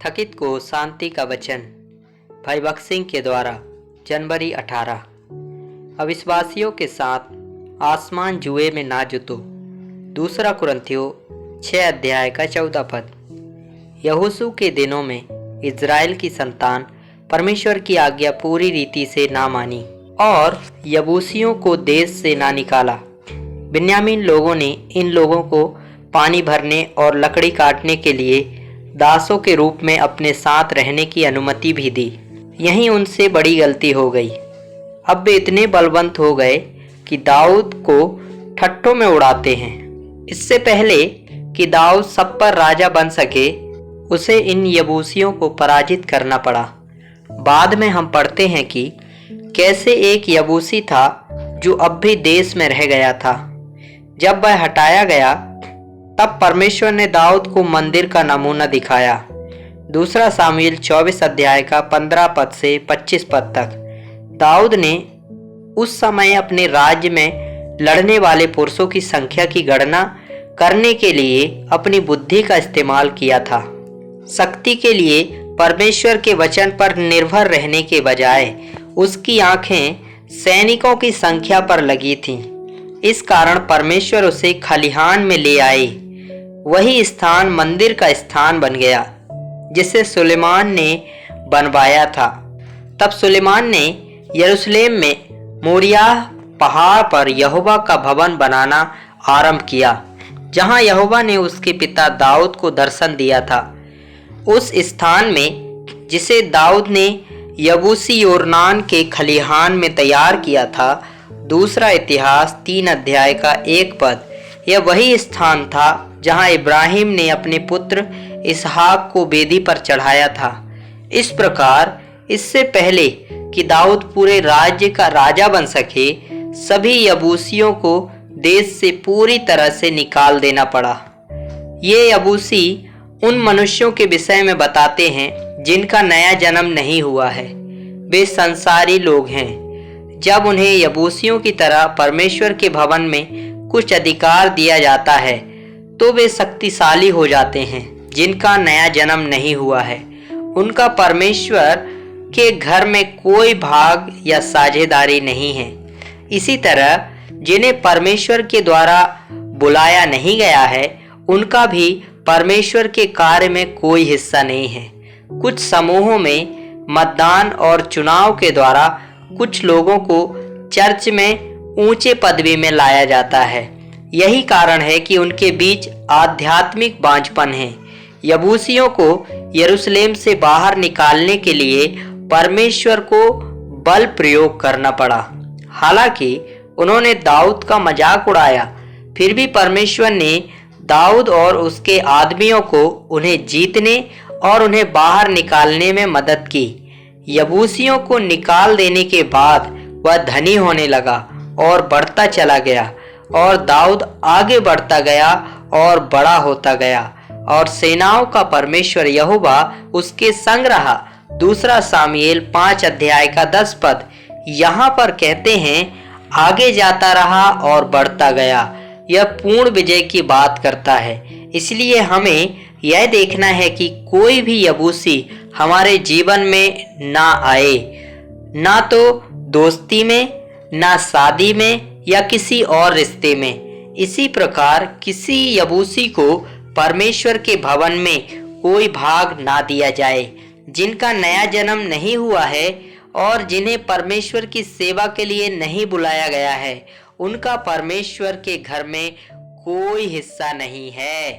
थकित को शांति का वचन। भाई भगत सिंह के द्वारा जनवरी 18। अविश्वासियों के साथ आसमान जुए में ना जुतो। दूसरा कुरिन्थियों 6 अध्याय का 14 पद। यहोशू के दिनों में इज़राइल की संतान परमेश्वर की आज्ञा पूरी रीति से ना मानी और यबूसियों को देश से ना निकाला। बिन्यामीन लोगों ने इन लोगों को पानी भरने और लकड़ी काटने के लिए दासों के रूप में अपने साथ रहने की अनुमति भी दी। यहीं उनसे बड़ी गलती हो गई। अब वे इतने बलवंत हो गए कि दाऊद को ठट्ठों में उड़ाते हैं। इससे पहले कि दाऊद सब पर राजा बन सके, उसे इन यबूसियों को पराजित करना पड़ा। बाद में हम पढ़ते हैं कि कैसे एक यबूसी था जो अब भी देश में रह गया था। जब वह हटाया गया तब परमेश्वर ने दाऊद को मंदिर का नमूना दिखाया। दूसरा सामुएल 24 अध्याय का 15 पद से 25 पद तक। दाऊद ने उस समय अपने राज्य में लड़ने वाले पुरुषों की संख्या की गणना करने के लिए अपनी बुद्धि का इस्तेमाल किया था। शक्ति के लिए परमेश्वर के वचन पर निर्भर रहने के बजाय उसकी आंखें सैनिकों की संख्या पर लगी थीं। इस कारण परमेश्वर उसे खलिहान में ले आए। वही स्थान मंदिर का स्थान बन गया जिसे सुलेमान ने बनवाया था। तब सुलेमान ने यरूशलेम में मोरिया पहाड़ पर यहोवा का भवन बनाना आरंभ किया, जहां यहोवा ने उसके पिता दाऊद को दर्शन दिया था। उस स्थान में जिसे दाऊद ने यबूसी योर्नान के खलिहान में तैयार किया था। दूसरा इतिहास 3 अध्याय का 1 पद। यह वही स्थान था जहां इब्राहिम ने अपने पुत्र इसहाक को वेदी पर चढ़ाया था। इस प्रकार इससे पहले कि दाऊद पूरे राज्य का राजा बन सके, सभी यबूसियों को देश से पूरी तरह से निकाल देना पड़ा। ये यबूसी उन मनुष्यों के विषय में बताते हैं जिनका नया जन्म नहीं हुआ है। वे संसारी लोग हैं। जब उन्हें यबूसियों की तरह परमेश्वर के भवन में कुछ अधिकार दिया जाता है तो वे शक्तिशाली हो जाते हैं। जिनका नया जन्म नहीं हुआ है, उनका परमेश्वर के घर में कोई भाग या साझेदारी नहीं है। इसी तरह जिन्हें परमेश्वर के द्वारा बुलाया नहीं गया है, उनका भी परमेश्वर के कार्य में कोई हिस्सा नहीं है। कुछ समूहों में मतदान और चुनाव के द्वारा कुछ लोगों को चर्च में ऊंचे पदवी में लाया जाता है। यही कारण है कि उनके बीच आध्यात्मिक बांझपन है। यबूसियों को यरूशलेम से बाहर निकालने के लिए परमेश्वर को बल प्रयोग करना पड़ा। हालांकि उन्होंने दाऊद का मजाक उड़ाया, फिर भी परमेश्वर ने दाऊद और उसके आदमियों को उन्हें जीतने और उन्हें बाहर निकालने में मदद की। यबूसियों को निकाल देने के बाद वह धनी होने लगा और बढ़ता चला गया, और दाऊद आगे बढ़ता गया और बड़ा होता गया, और सेनाओं का परमेश्वर यहोवा उसके संग रहा। दूसरा सामुएल 5 अध्याय का 10 पद। यहाँ पर कहते हैं आगे जाता रहा और बढ़ता गया। यह पूर्ण विजय की बात करता है। इसलिए हमें यह देखना है कि कोई भी यबूसी हमारे जीवन में ना आए, ना तो दोस्ती में, ना शादी में या किसी और रिश्ते में। इसी प्रकार किसी यबूसी को परमेश्वर के भवन में कोई भाग ना दिया जाए। जिनका नया जन्म नहीं हुआ है और जिन्हें परमेश्वर की सेवा के लिए नहीं बुलाया गया है, उनका परमेश्वर के घर में कोई हिस्सा नहीं है।